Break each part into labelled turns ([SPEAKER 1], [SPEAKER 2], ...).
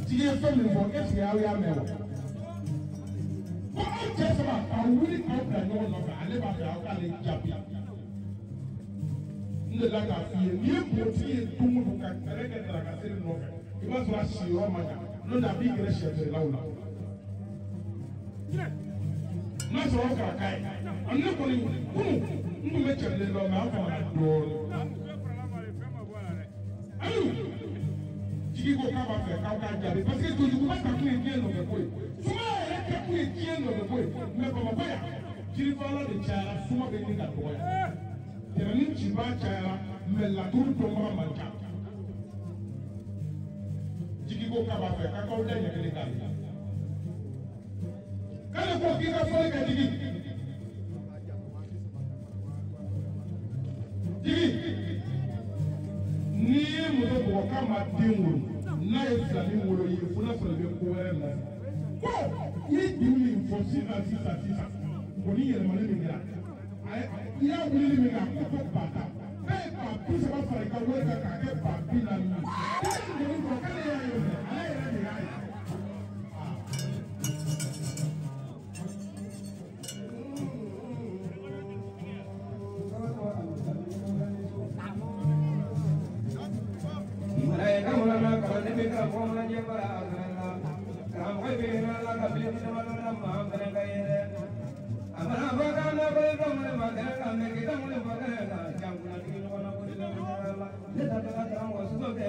[SPEAKER 1] Jigi family for get ya we amewo. But I just about I really hope that no one of I live after I can jabi. Ndela ka fie nie poti tumu do ka kereke tra ka sere no. Iba so ashi o manya. No da bi gere shebe launa. Na so ka kai. Anne ko ni ndu me chele lo ma fa na do. Ayu. Jigi ko ka ba fe ka ka jabi parce que to ba ta kle bien no ko. Suma ya ka kle bien no ko. Me ba ba ya. Jiri fa la de chara suma be ni ka to ya. Teranin chiba chara me la tour to ma manja. Jigi ko ka ba fe ka ko de ya ke ka. Kana ko ki ka fa ka jigi. Jigi ni mo do ko ka ma dinwo na e flami woro yi fu na flami ko were na. Ko yi dimi fo si na sisa. Ko ni yele mane mi gra. Ya wuli mi na ko pata. Eh pa pisa ba fara ka weka ka ke pa pina mi. Ni ko ka le ya yo. Ai ra mi ai. Imare ka mula na ka ne mi ka ko na je para na. Kam ko bi na la ka bi ni ma na ma ka ne ka ye. Amana bagana bole kamle bagana kamne kita mule bagana jamna kilo na bole bagana le tata tata wasu be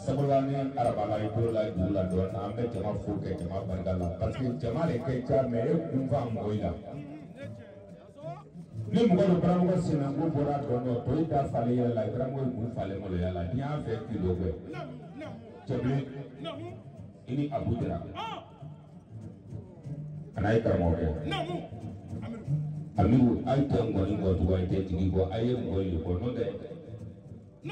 [SPEAKER 1] Sebelumnya Arabala itu lagi bulan dua sampai cuma fuke cuma bergalah. Pasti cuma lekecah mereka kumfam goila. Ni muka lupa muka sinangku borat kono, toh ita fale ya lagi, orang muka kumfale mulu ya lagi. Dia fake kilo gue. Jadi ini Abu Dira. Anai kamu ke? Amiru, ayo ngoni tua itu tinggi gua ayo ngoni kono deh.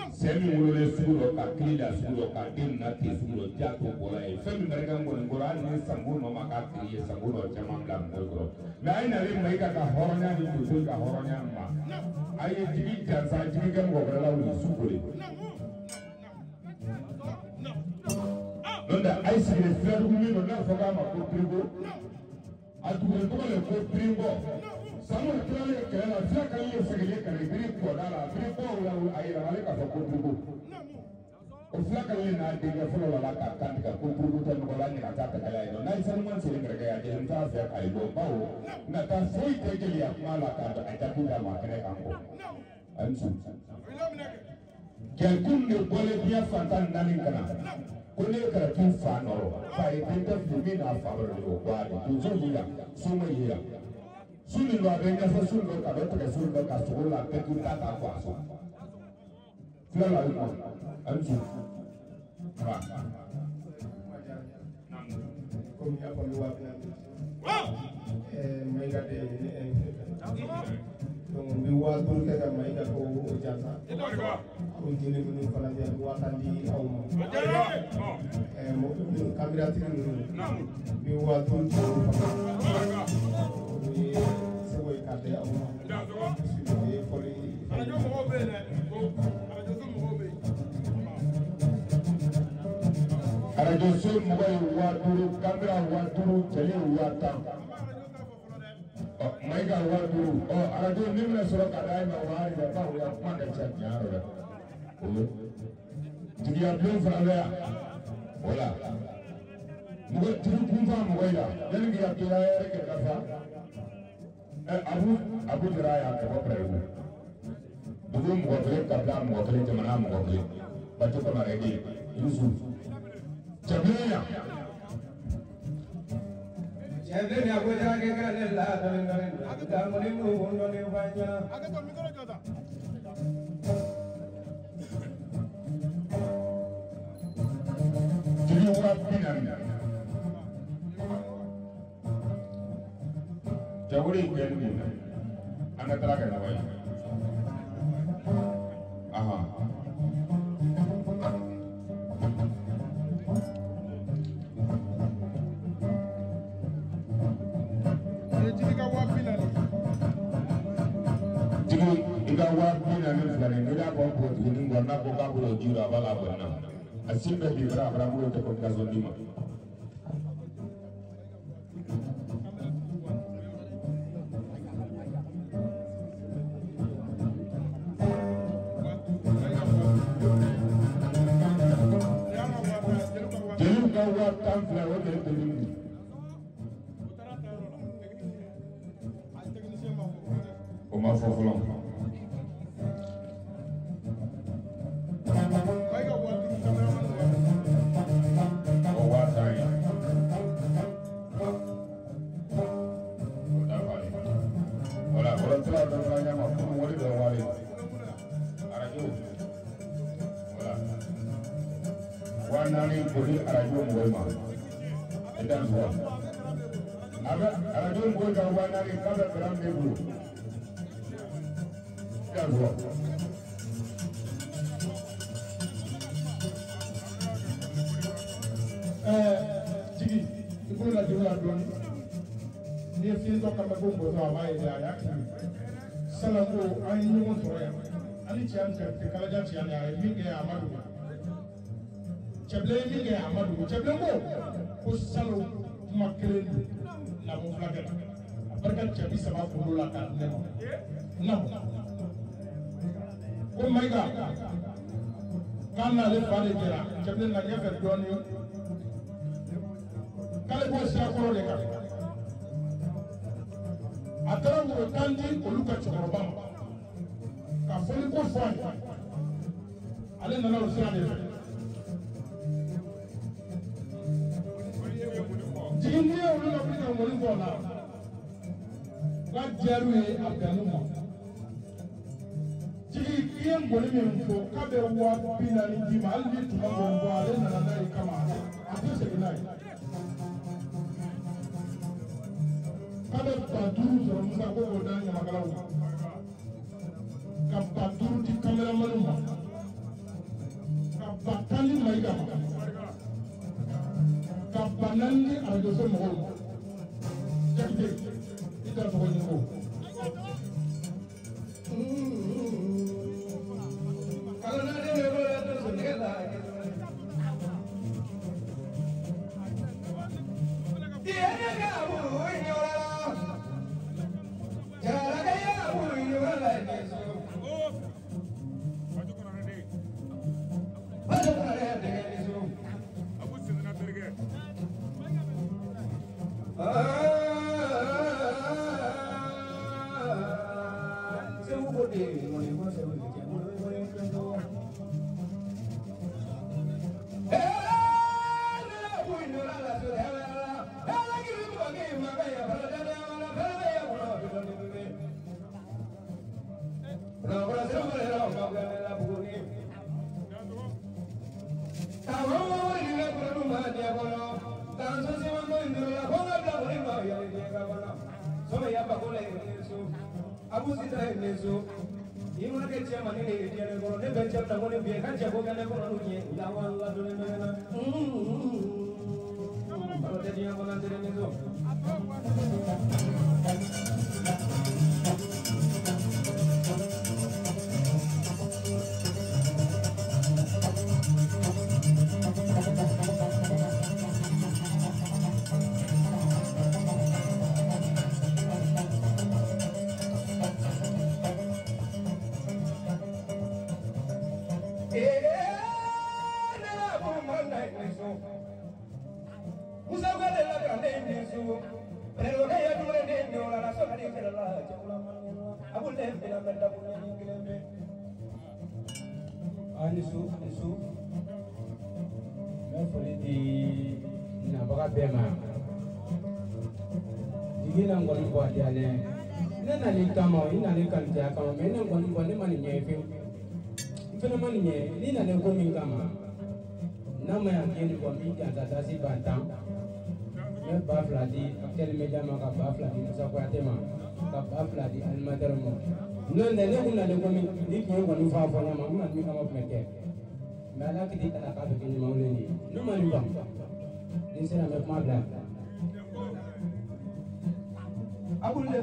[SPEAKER 1] Semi mulai suruh kaki dah suruh kaki nanti suruh jatuh bola. Semi mereka ngoni ni sambut mama kaki sambut macam dalam ngoni. Nah ini mereka kahornya itu kahornya mah. Ayo jadi jasa jadi kan gua berlalu suku. Nonda ayo sih seru ni nonda foga mak kutribo. Atu berapa le kutribo. Sama kali kerana siapa yang segala kali beri kuadara beri kuadara air balik apa kutribo. Usia kali nanti dia follow lala kan tiga kutribo dan kolanya kata kali itu. Nah seruan sering mereka yang jentah saya kali bau. Nah tak soi terjadi malah kata ada tidak makan kampung. Ansun. Kelkun ni boleh dia fantan naning kena. Kunih kerja fanor. Saya tidak filmin apa berlaku. Wadi tujuh dia, semua dia. Sulit luar biasa sulit kalau tak sulit kalau sekolah kita tak kuasa. Selalu itu, anjing. Apa? Kami apa luar biasa. Mereka Biwa tu kita mereka ko jasa. Kunci ni menu kalau dia buatan di awam. Kamera tinggi. Biwa tu sebuah kade awam. Sudah poli. Ada dosul mobile waduru kamera waduru jadi wadang. Mereka waduru. Oh, ada tu ni mana surat ada yang awal dia tahu yang mana caknya ada. Jadi apa yang faraya? Bola. Mungkin tu kumpa mungkin. Jadi dia kira ke kasa. Abu Diraya ke apa itu? dugu mɔgɔ kelen kabila mɔgɔ kelen jamana mɔgɔ kelen bato kɔnɔ yɛrɛ de Yusuf cɛbilen yan.
[SPEAKER 2] cɛbilen ya ko jara kɛ ka ne la dɔɔnin dɔɔnin ka mɔni mu dɔɔnin fɔ an ɲɛna.
[SPEAKER 1] jiri wa 40 jawuri kɛli min na an ka taga kɛ laban ye. I ka 40,000 n'i y'a fɔ npogotiginin kɔ n'a ko k'a bolo ji la a b'a la bɔ na a si bɛɛ bi fara a fara bolo tɛ communication di ma. jeliw ka 10,000 o de ye jeliw ye. o ma fɔ fɔlɔ. Nani boli arajo mɔgɔw ma i tɛ sɔrɔ a bɛ arajo mɔgɔw ka 4 k'a bɛ bɛrɛ min bolo i tɛ sɔrɔ.
[SPEAKER 2] Jigi i bolo la juru la dɔɔnin n'i ye fiɲɛ dɔ kama ko mɔzɔn a b'a yɛlɛ a y'a kiri salako an ye ɲɔgɔn sɔrɔ yan hali cɛ an tɛ kalajan cɛ a ye min kɛ a ma dogo. cɛbilen min kɛ a ma dogo cɛbilen ko salon kuma kelen don lamɔ fulakɛ la a barika cɛ bi 3 kunkolo la k'a di ne ma ko Mayiga k'an n'ale fa de jɛra cɛbilen na ɲɛfɛ dɔɔnin k'ale b'o sira kɔrɔ de kan a taara woro 10 di olu ka cɛkɔrɔba ma ka fɔli ko fɔ a ye ale nana o sira de fɛ. jigin n'i ye olu la wuli ka mɔni fɔ o la k'a diyar'u ye a bɛnn'u ma jigi i ye mɔni min fɔ k'a bɛ 40,000 d'i ma hali ni tuma mɔni fɔ ale nana n'a ye kama a tɛ segin n'a ye k'a bɛ 5000 sɔrɔ Musa ko k'o da ɲamakalaw ma ka 5000 di kameramaniw ma ka 10 di Mayiga ma ka 4 di arajoso mɔgɔw ma Jakite i tɛ tɔgɔ ɲini o.
[SPEAKER 3] Anisu मैं fully di nabaga bema digi na ngoni ko adiane ne na ni kama ina ni kan ja kama me na ngoni ko ni mani nyefe mfena mani nye ni na ne ko min kama na ma ya ngeni ko mi ja ta si bantam me ba fladi tel me jama ka ba fladi musa ko atema ka ba fladi al madarmo non ne ne kuna ne ko min ni ko ngoni fa fa na ma mi kama meke Mala kita tak ada begini mau ni. Nama ni bang. Ini saya nak makan. Abu le.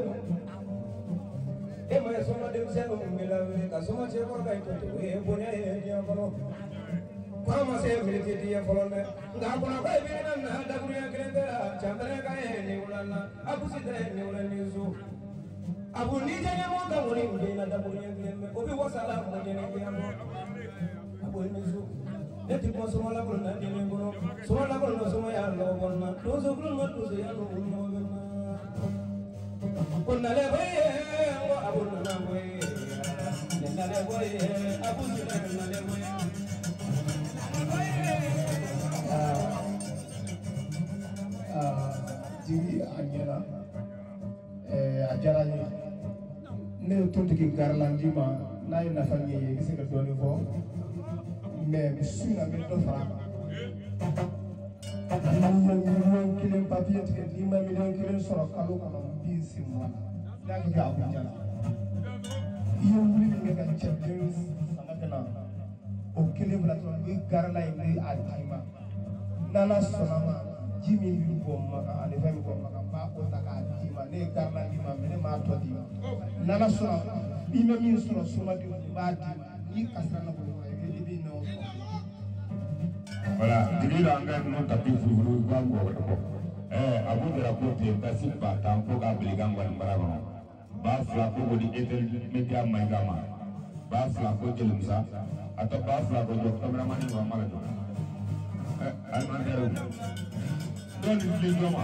[SPEAKER 3] Mana semua dem saya mengambil kita semua cekor baik tu. Punya dia kalau. Kau masih milik dia kalau ni. Dah pun aku ini ada punya kereta. Chandra kaya ni ulana. Abu sidra ni ulana nisu. Abu ni jangan mau kamu ni dia ada punya kereta. Obi wasalam punya ni dia mau. Nisu, nanti pun semua lagu nanti ni pun semua lagu semua yang lagu mana, dosa pun dosa yang lagu mana. Pun nale boy, abu nale boy, nale boy, abu nale boy. Jadi anjana, ajaran ni tu tu kingkaran lima, naik nafanya ye, kisi kedua ni pun. Mais monsieur n'a même pas fait. Million kilo papier que ni ma million kilo sur kalo kana bisi mwa. Ya ke ga abuja. Iyo wuli ni ga champions sama kana. O kile bla to ni garla ni adima. Nana sonama jimi bi ko maka ale fami ko maka ba ko taka adima ne garla ni ma mene ma to di. Nana sonama bi me min sura suma di ba di ni kasana ko Voilà, digi la anga no tapi furu ba ko ko. Abu dara ko te basi ba tan ko ga biligan wan marago. Ba fla ko di etel media mangama. Ba fla ko jelumsa atau ba fla ko jo cameraman wa marago. Alman dero. Don li joma.